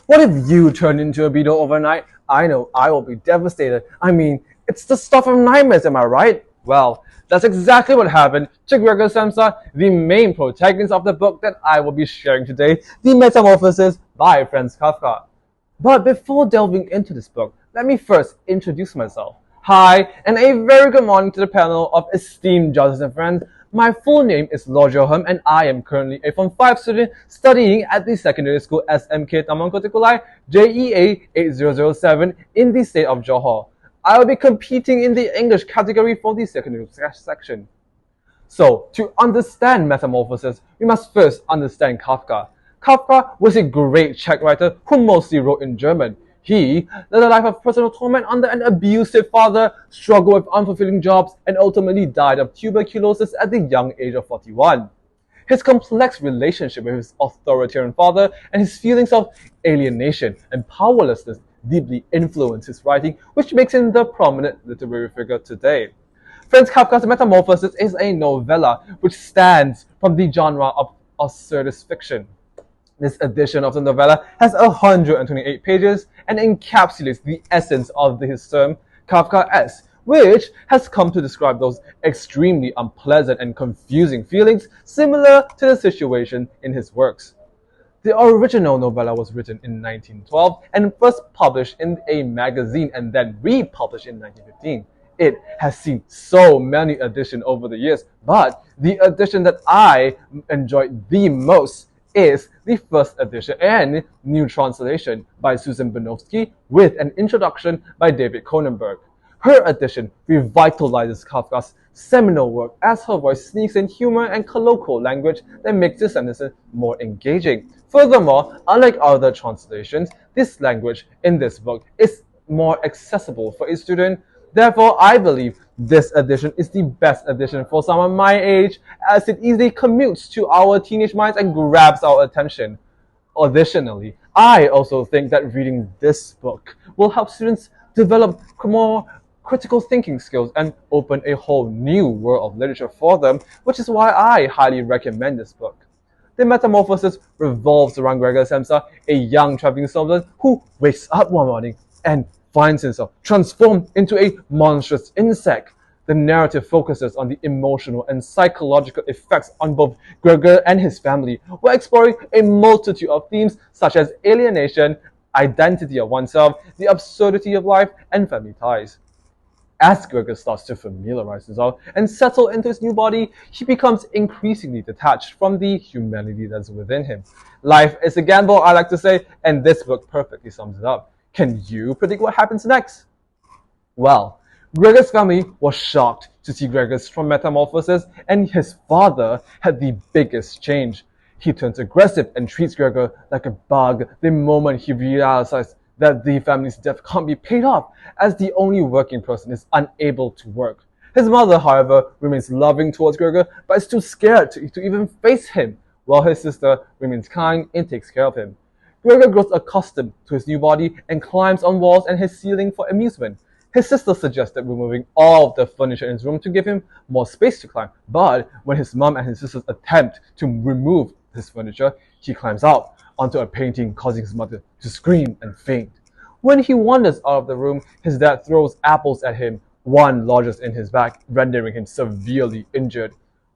What if you turn into a beetle overnight? I know I will be devastated. I mean, it's the stuff of nightmares, am I right? Well, that's exactly what happened to Gregor Samsa, the main protagonist of the book that I will be sharing today, The Metamorphosis by Franz Kafka. But before delving into this book, let me first introduce myself. Hi, and a very good morning to the panel of esteemed judges and friends. My full name is Lord Johor, and I am currently a Form 5 student studying at the secondary school Smk Taman Kota Kulai, JEA 8007 in the state of Johor. I will be competing in the English category for the secondary section. So, to understand metamorphosis, we must first understand Kafka. Kafka was a great Czech writer who mostly wrote in German. He led a life of personal torment under an abusive father, struggled with unfulfilling jobs, and ultimately died of tuberculosis at the young age of 41. His complex relationship with his authoritarian father and his feelings of alienation and powerlessness deeply influenced his writing, which makes him the prominent literary figure today. Franz Kafka's Metamorphosis is a novella which stands from the genre of absurdist fiction. This edition of the novella has 128 pages and encapsulates the essence of his term Kafkaesque, which has come to describe those extremely unpleasant and confusing feelings similar to the situation in his works. The original novella was written in 1912 and first published in a magazine and then republished in 1915. It has seen so many editions over the years, but the edition that I enjoyed the most is the first edition and new translation by Susan Bernowski with an introduction by David Cronenberg. Her edition revitalizes Kafka's seminal work as her voice sneaks in humor and colloquial language that makes the sentences more engaging. Furthermore, unlike other translations, this language in this book is more accessible for a student. Therefore, I believe this edition is the best edition for someone my age, as it easily commutes to our teenage minds and grabs our attention. Additionally, I also think that reading this book will help students develop more critical thinking skills and open a whole new world of literature for them, which is why I highly recommend this book. The Metamorphosis revolves around Gregor Samsa, a young traveling salesman who wakes up one morning and finds himself transformed into a monstrous insect. The narrative focuses on the emotional and psychological effects on both Gregor and his family, while exploring a multitude of themes such as alienation, identity of oneself, the absurdity of life, and family ties. As Gregor starts to familiarize himself and settle into his new body, he becomes increasingly detached from the humanity that's within him. Life is a gamble, I like to say, and this book perfectly sums it up. Can you predict what happens next? Well, Gregor's family was shocked to see Gregor's metamorphosis, and his father had the biggest change. He turns aggressive and treats Gregor like a bug the moment he realizes that the family's debt can't be paid off, as the only working person is unable to work. His mother, however, remains loving towards Gregor, but is too scared to even face him, while his sister remains kind and takes care of him. Gregor grows accustomed to his new body and climbs on walls and his ceiling for amusement. His sister suggested removing all of the furniture in his room to give him more space to climb, but when his mom and his sisters attempt to remove his furniture, he climbs out onto a painting, causing his mother to scream and faint. When he wanders out of the room, his dad throws apples at him. One lodges in his back, rendering him severely injured.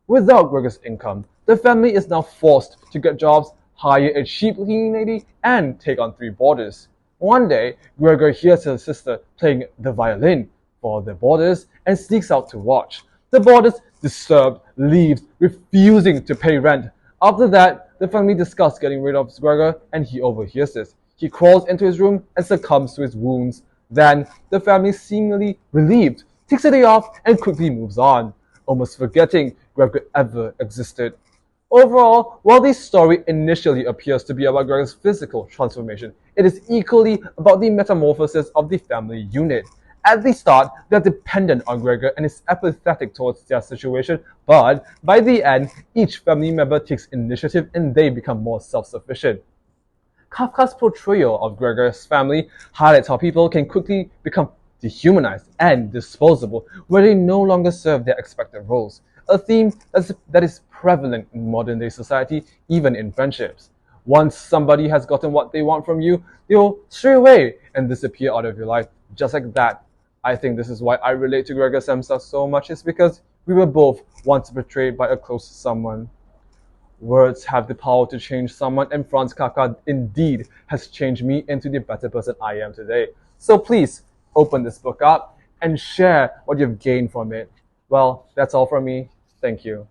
Without Gregor's income, the family is now forced to get jobs, hire a sheep cleaning lady, and take on 3 boarders. One day, Gregor hears his sister playing the violin for the boarders and sneaks out to watch. The boarders, disturbed, leaves, refusing to pay rent. After that, the family discuss getting rid of Gregor, and he overhears this. He crawls into his room and succumbs to his wounds. Then, the family, seemingly relieved, takes a day off and quickly moves on, almost forgetting Gregor ever existed. Overall, while this story initially appears to be about Gregor's physical transformation, it is equally about the metamorphosis of the family unit. At the start, they're dependent on Gregor and is apathetic towards their situation, but by the end, each family member takes initiative and they become more self-sufficient. Kafka's portrayal of Gregor's family highlights how people can quickly become dehumanized and disposable, where they no longer serve their expected roles, a theme that is prevalent in modern-day society, even in friendships. Once somebody has gotten what they want from you, they'll stray away and disappear out of your life. Just like that. I think this is why I relate to Gregor Samsa so much, is because we were both once betrayed by a close someone. Words have the power to change someone, and Franz Kafka indeed has changed me into the better person I am today. So please, open this book up and share what you've gained from it. Well, that's all from me. Thank you.